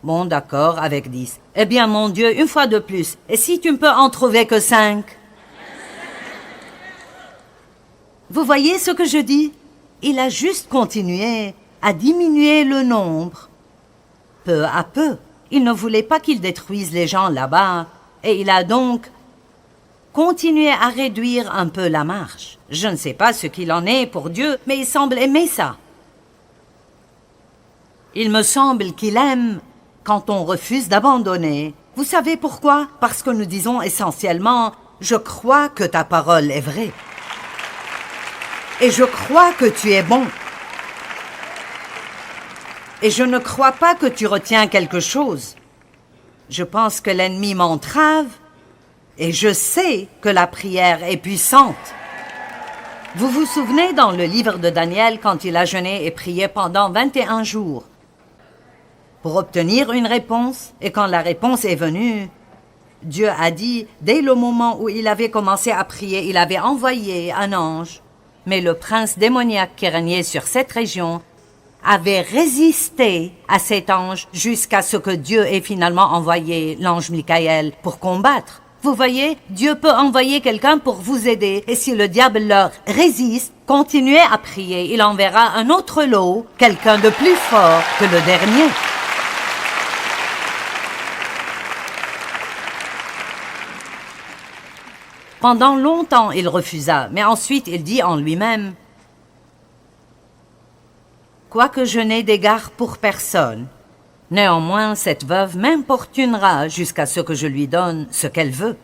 Bon, d'accord, avec 10. Eh bien, mon Dieu, une fois de plus. Et si tu ne peux en trouver que 5? Vous voyez ce que je dis? Il a juste continué à diminuer le nombre. Peu à peu. Il ne voulait pas qu'il détruise les gens là-bas. Et il a donc continué à réduire un peu la marche. Je ne sais pas ce qu'il en est pour Dieu, mais il semble aimer ça. Il me semble qu'il aime quand on refuse d'abandonner. Vous savez pourquoi? Parce que nous disons essentiellement « Je crois que ta parole est vraie. Et je crois que tu es bon. Et je ne crois pas que tu retiens quelque chose. Je pense que l'ennemi m'entrave et je sais que la prière est puissante. » Vous vous souvenez dans le livre de Daniel quand il a jeûné et prié pendant 21 jours pour obtenir une réponse, et quand la réponse est venue, Dieu a dit, dès le moment où il avait commencé à prier, il avait envoyé un ange. Mais le prince démoniaque qui régnait sur cette région avait résisté à cet ange jusqu'à ce que Dieu ait finalement envoyé l'ange Michaël pour combattre. Vous voyez, Dieu peut envoyer quelqu'un pour vous aider, et si le diable leur résiste, continuez à prier. Il enverra un autre lot, quelqu'un de plus fort que le dernier. Pendant longtemps, il refusa, mais ensuite il dit en lui-même, « Quoique je n'ai d'égard pour personne, néanmoins cette veuve m'importunera jusqu'à ce que je lui donne ce qu'elle veut. »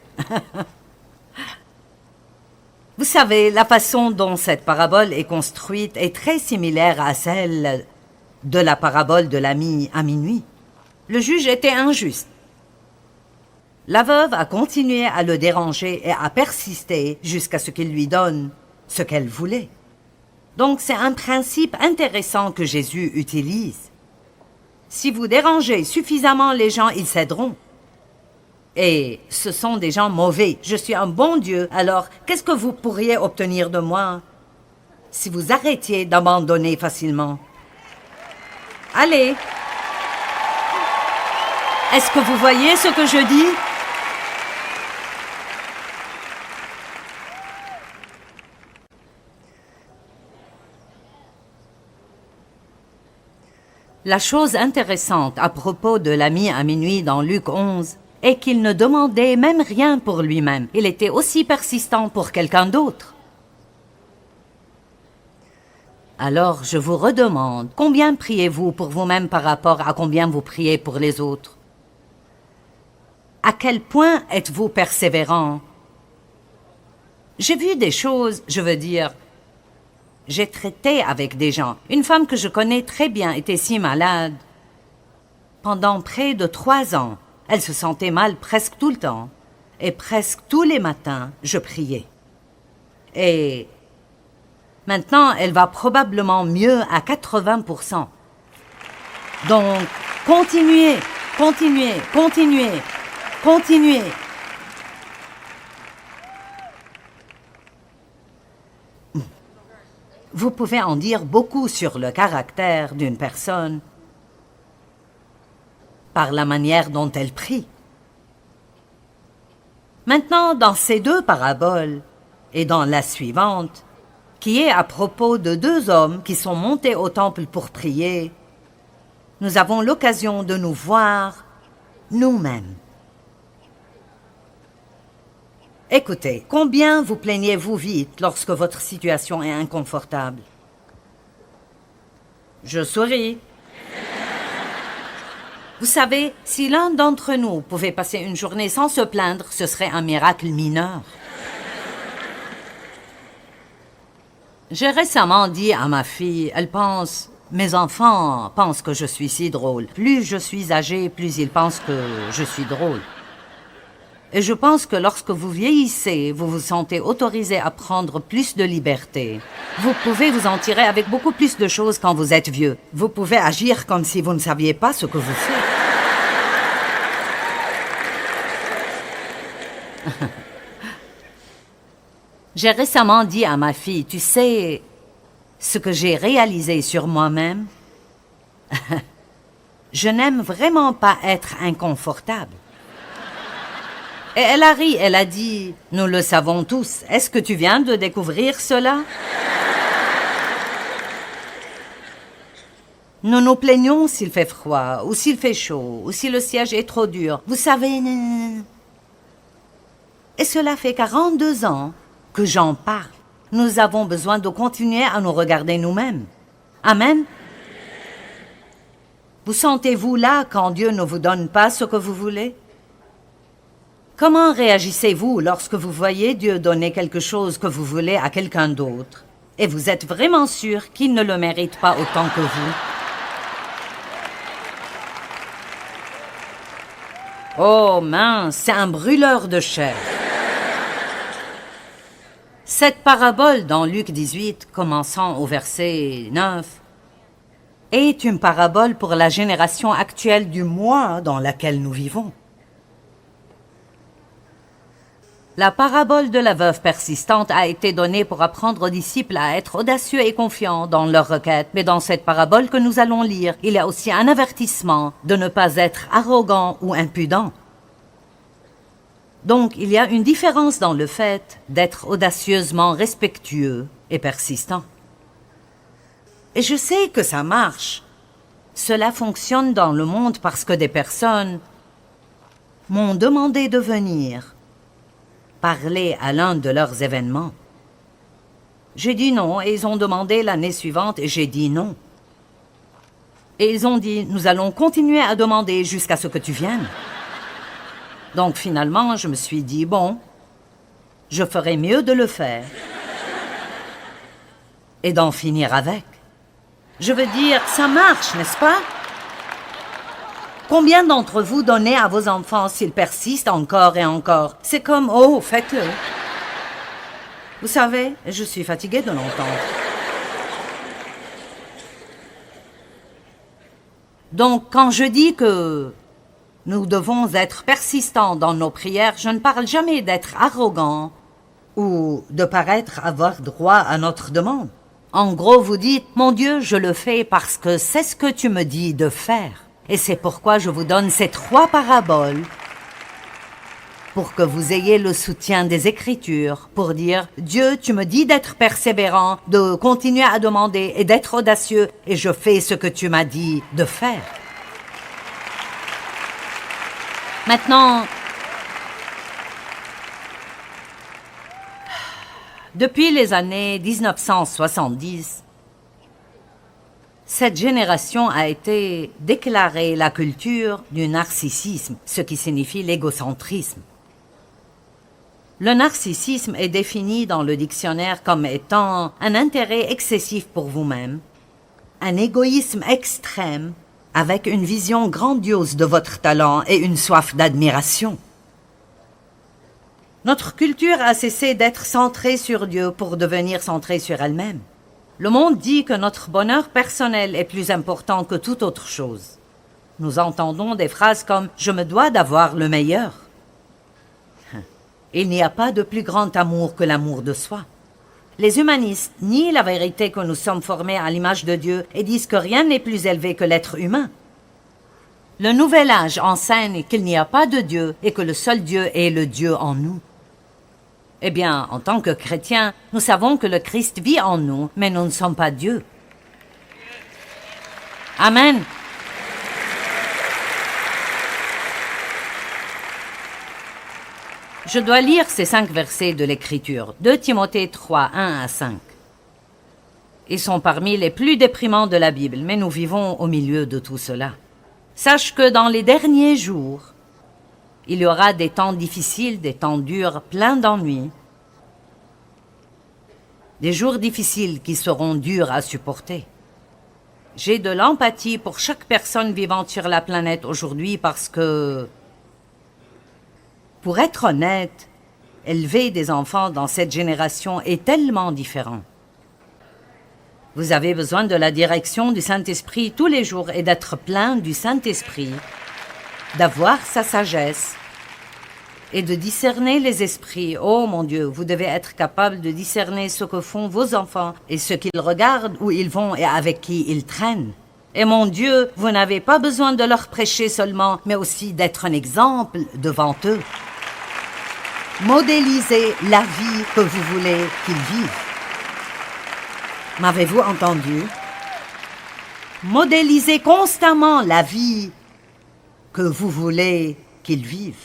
Vous savez, la façon dont cette parabole est construite est très similaire à celle de la parabole de l'ami à minuit. Le juge était injuste. La veuve a continué à le déranger et a persisté jusqu'à ce qu'il lui donne ce qu'elle voulait. Donc c'est un principe intéressant que Jésus utilise. Si vous dérangez suffisamment les gens, ils céderont. Et ce sont des gens mauvais. Je suis un bon Dieu, alors qu'est-ce que vous pourriez obtenir de moi si vous arrêtiez d'abandonner facilement? Allez! Est-ce que vous voyez ce que je dis? La chose intéressante à propos de l'ami à minuit dans Luc 11 est qu'il ne demandait même rien pour lui-même. Il était aussi persistant pour quelqu'un d'autre. Alors je vous redemande, combien priez-vous pour vous-même par rapport à combien vous priez pour les autres? À quel point êtes-vous persévérant? J'ai vu des choses, je veux dire, j'ai traité avec des gens. Une femme que je connais très bien était si malade. Pendant près de 3 ans, elle se sentait mal presque tout le temps. Et presque tous les matins, je priais. Et maintenant, elle va probablement mieux à 80%. Donc, continuez, continuez, continuez, continuez. Vous pouvez en dire beaucoup sur le caractère d'une personne par la manière dont elle prie. Maintenant, dans ces 2 paraboles et dans la suivante, qui est à propos de 2 hommes qui sont montés au temple pour prier, nous avons l'occasion de nous voir nous-mêmes. Écoutez, combien vous plaignez-vous vite lorsque votre situation est inconfortable? Je souris. Vous savez, si l'un d'entre nous pouvait passer une journée sans se plaindre, ce serait un miracle mineur. J'ai récemment dit à ma fille, elle pense... Mes enfants pensent que je suis si drôle. Plus je suis âgée, plus ils pensent que je suis drôle. Et je pense que lorsque vous vieillissez, vous vous sentez autorisé à prendre plus de liberté. Vous pouvez vous en tirer avec beaucoup plus de choses quand vous êtes vieux. Vous pouvez agir comme si vous ne saviez pas ce que vous faites. J'ai récemment dit à ma fille, tu sais, ce que j'ai réalisé sur moi-même, je n'aime vraiment pas être inconfortable. Et elle a ri, elle a dit, nous le savons tous, est-ce que tu viens de découvrir cela? Nous nous plaignons s'il fait froid, ou s'il fait chaud, ou si le siège est trop dur. Vous savez... Et cela fait 42 ans que j'en parle. Nous avons besoin de continuer à nous regarder nous-mêmes. Amen. Vous sentez-vous là quand Dieu ne vous donne pas ce que vous voulez? Comment réagissez-vous lorsque vous voyez Dieu donner quelque chose que vous voulez à quelqu'un d'autre et vous êtes vraiment sûr qu'il ne le mérite pas autant que vous? Oh mince, c'est un brûleur de chair. Cette parabole dans Luc 18, commençant au verset 9, est une parabole pour la génération actuelle du moi dans laquelle nous vivons. La parabole de la veuve persistante a été donnée pour apprendre aux disciples à être audacieux et confiants dans leur requête. Mais dans cette parabole que nous allons lire, il y a aussi un avertissement de ne pas être arrogant ou impudent. Donc, il y a une différence dans le fait d'être audacieusement respectueux et persistant. Et je sais que ça marche. Cela fonctionne dans le monde parce que des personnes m'ont demandé de venir parler à l'un de leurs événements. J'ai dit non et ils ont demandé l'année suivante et j'ai dit non. Et ils ont dit, nous allons continuer à demander jusqu'à ce que tu viennes. Donc finalement, je me suis dit, bon, je ferais mieux de le faire et d'en finir avec. Je veux dire, ça marche, n'est-ce pas? Combien d'entre vous donnez à vos enfants s'ils persistent encore et encore? C'est comme, oh, faites-le. Vous savez, je suis fatiguée de l'entendre. Donc, quand je dis que nous devons être persistants dans nos prières, je ne parle jamais d'être arrogant ou de paraître avoir droit à notre demande. En gros, vous dites, mon Dieu, je le fais parce que c'est ce que tu me dis de faire. Et c'est pourquoi je vous donne ces 3 paraboles pour que vous ayez le soutien des Écritures, pour dire, Dieu, tu me dis d'être persévérant, de continuer à demander et d'être audacieux, et je fais ce que tu m'as dit de faire. Maintenant, depuis les années 1970, cette génération a été déclarée la culture du narcissisme, ce qui signifie l'égocentrisme. Le narcissisme est défini dans le dictionnaire comme étant un intérêt excessif pour vous-même, un égoïsme extrême, avec une vision grandiose de votre talent et une soif d'admiration. Notre culture a cessé d'être centrée sur Dieu pour devenir centrée sur elle-même. Le monde dit que notre bonheur personnel est plus important que toute autre chose. Nous entendons des phrases comme « je me dois d'avoir le meilleur ». Il n'y a pas de plus grand amour que l'amour de soi. Les humanistes nient la vérité que nous sommes formés à l'image de Dieu et disent que rien n'est plus élevé que l'être humain. Le Nouvel Âge enseigne qu'il n'y a pas de Dieu et que le seul Dieu est le Dieu en nous. Eh bien, en tant que chrétiens, nous savons que le Christ vit en nous, mais nous ne sommes pas Dieu. Amen. Je dois lire ces 5 versets de l'Écriture, 2 Timothée 3, 1 à 5. Ils sont parmi les plus déprimants de la Bible, mais nous vivons au milieu de tout cela. Sache que dans les derniers jours, il y aura des temps difficiles, des temps durs, pleins d'ennuis. Des jours difficiles qui seront durs à supporter. J'ai de l'empathie pour chaque personne vivante sur la planète aujourd'hui parce que, pour être honnête, élever des enfants dans cette génération est tellement différent. Vous avez besoin de la direction du Saint-Esprit tous les jours et d'être plein du Saint-Esprit, d'avoir sa sagesse et de discerner les esprits. Oh mon Dieu, vous devez être capable de discerner ce que font vos enfants et ce qu'ils regardent, où ils vont et avec qui ils traînent. Et mon Dieu, vous n'avez pas besoin de leur prêcher seulement, mais aussi d'être un exemple devant eux. Modélisez la vie que vous voulez qu'ils vivent. M'avez-vous entendu? Modélisez constamment la vie que vous voulez qu'ils vivent.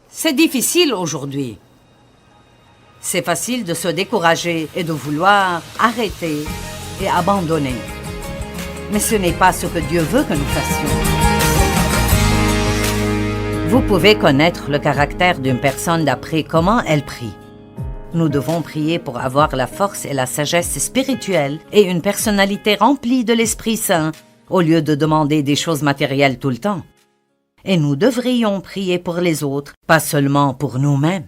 C'est difficile aujourd'hui. C'est facile de se décourager et de vouloir arrêter et abandonner. Mais ce n'est pas ce que Dieu veut que nous fassions. Vous pouvez connaître le caractère d'une personne d'après comment elle prie. Nous devons prier pour avoir la force et la sagesse spirituelle et une personnalité remplie de l'Esprit Saint, au lieu de demander des choses matérielles tout le temps. Et nous devrions prier pour les autres, pas seulement pour nous-mêmes.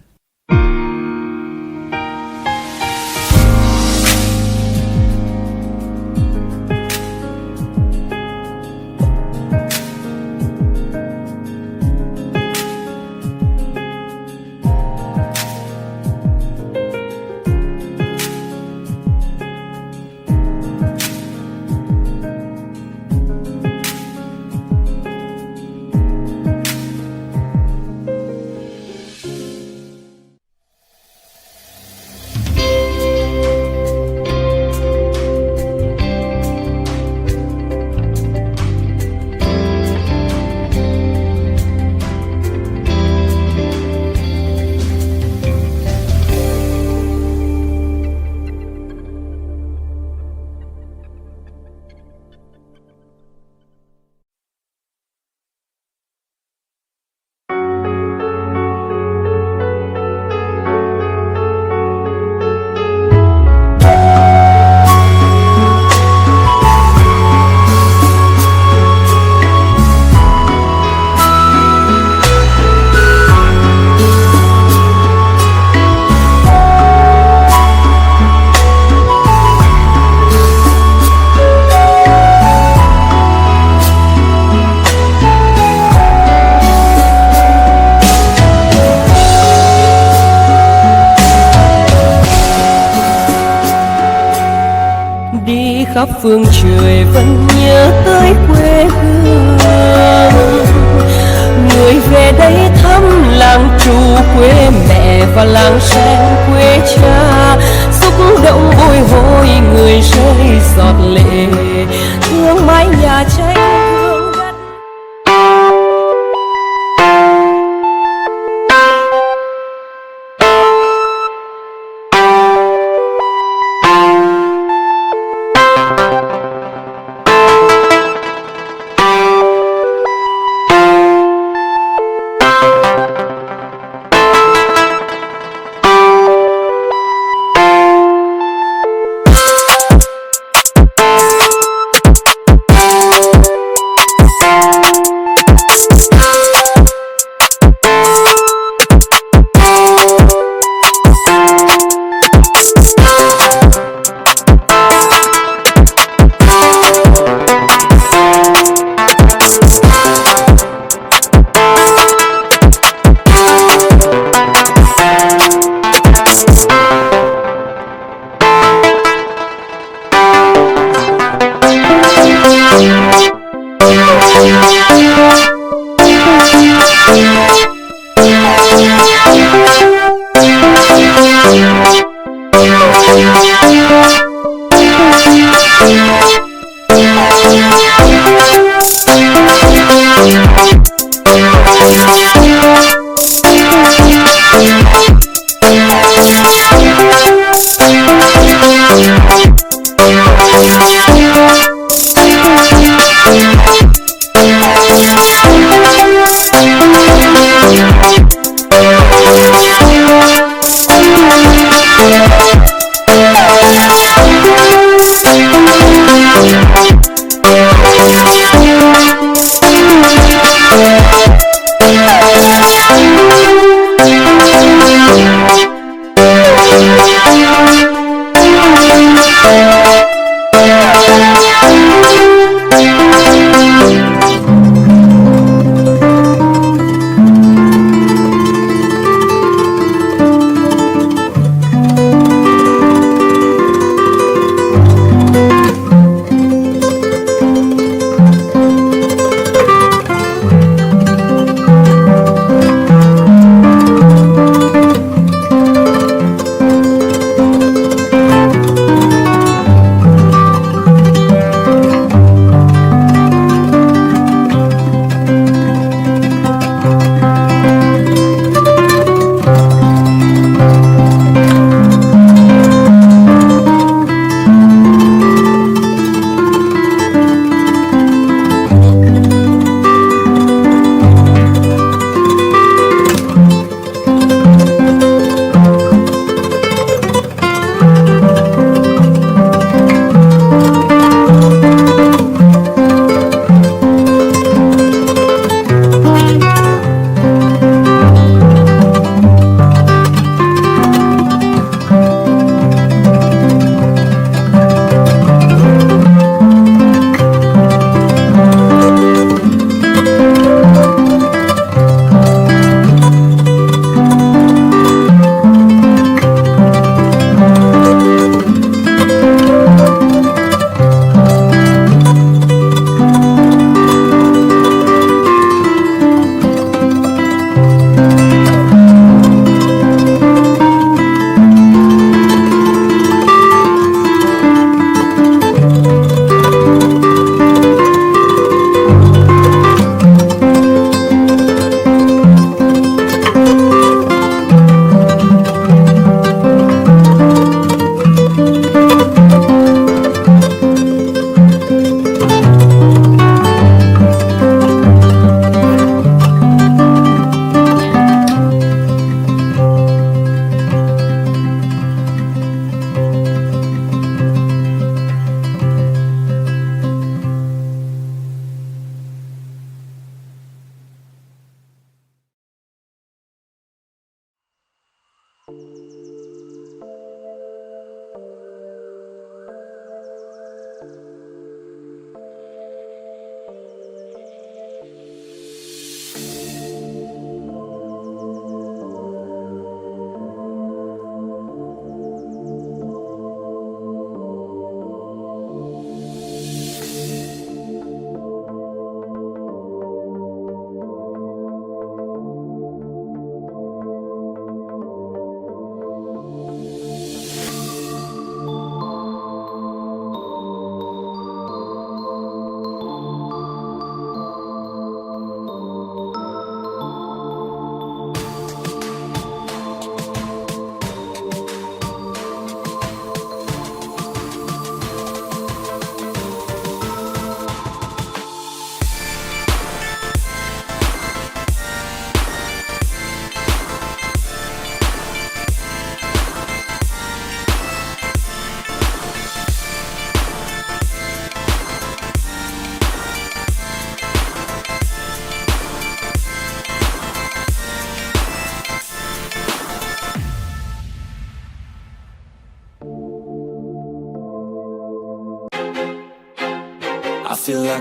khắp phương trời vẫn nhớ tới quê hương. Người về đây thăm làng trù quê mẹ và làng sen quê cha, xúc động bồi hồi người rơi giọt lệ, thương mái nhà tranh thương đất.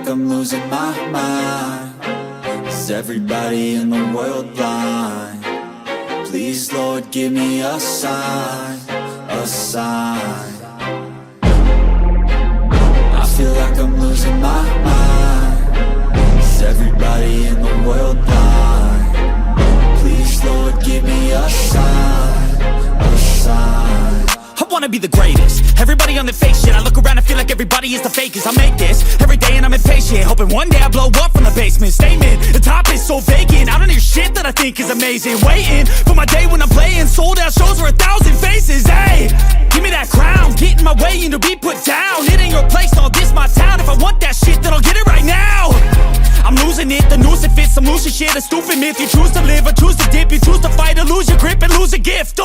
like I'm losing my mind. Is everybody in the world blind? Please, Lord, give me a sign, a sign. I feel like I'm losing my mind. Is everybody in the world blind? Please, Lord, give me a sign, a sign. I wanna be the greatest. Everybody on the fake shit. I look around and feel like everybody is the fakest. I make this every day and I'm impatient, hoping one day I blow up from the basement. Statement, the top is so vacant. I don't hear shit that I think is amazing. Waiting for my day when I'm playing sold out shows for 1,000 faces. Hey, give me that crown, get in my way and to be put down. It ain't your place, no, this my town. If I want that shit, then I'll get it right now. I'm losing it, the noose it fits. I'm losing shit, a stupid myth. You choose to live or choose to dip. You choose to fight or lose your grip and lose a gift.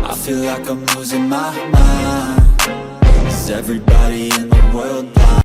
I feel like I'm losing my mind. Is everybody in the world blind?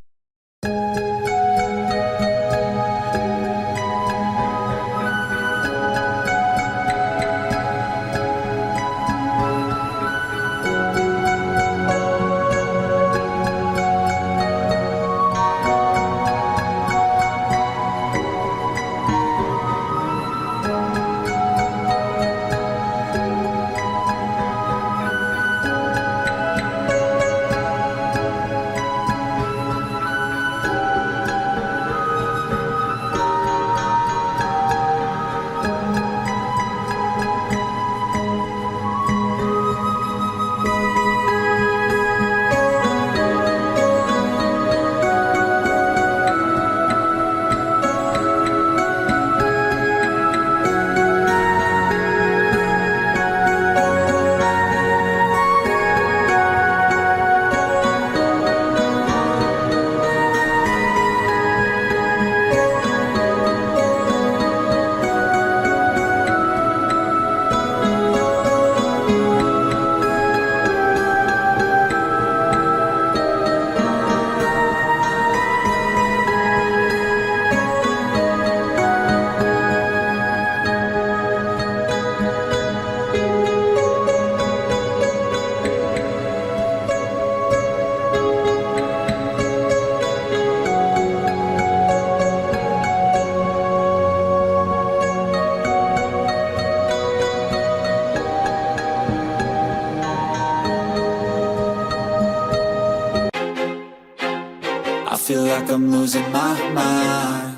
I feel like I'm losing my mind.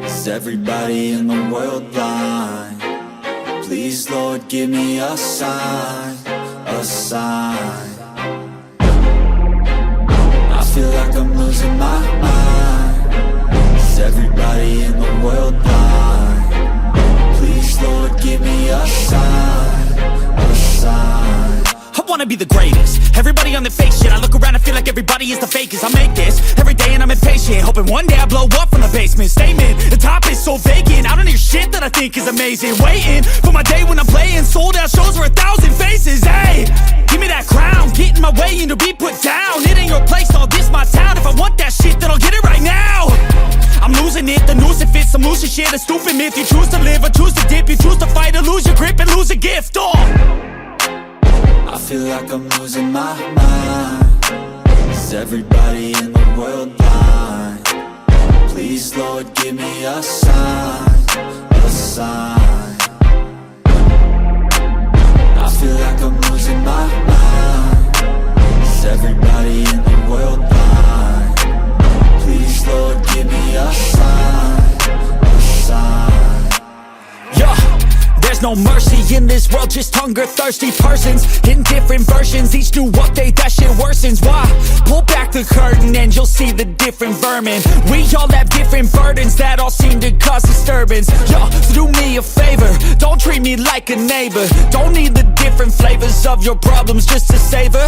Is everybody in the world blind? Please, Lord, give me a sign, a sign. I feel like I'm losing my mind. Is everybody in the world blind? Please, Lord, give me a sign, a sign. I wanna be the greatest. Everybody on the fake shit. I look around and feel like everybody is the fakest. I make this every day and I'm impatient, hoping one day I blow up from the basement. Statement, the top is so vacant. I don't hear shit that I think is amazing. Waiting for my day when I'm playing sold out shows for 1,000 faces. Hey, give me that crown, get in my way and to be put down. It ain't your place, no, this my town. If I want that shit, then I'll get it right now. I'm losing it, the noose it fits. I'm losing shit, a stupid myth. You choose to live or choose to dip. You choose to fight or lose your grip and lose a gift. I feel like I'm losing my mind. Is everybody in the world blind? Please, Lord, give me a sign, a sign. I feel like I'm losing my mind. Is everybody in the world blind? Please, Lord, give me a sign, a sign. Yeah, there's no mercy in this world, just hunger-thirsty persons in different versions. Each new update, that shit worsens. Why? Pull back the curtain and you'll see the different vermin. We all have different burdens that all seem to cause disturbance. Yo, do me a favor, don't treat me like a neighbor. Don't need the different flavors of your problems just to savor.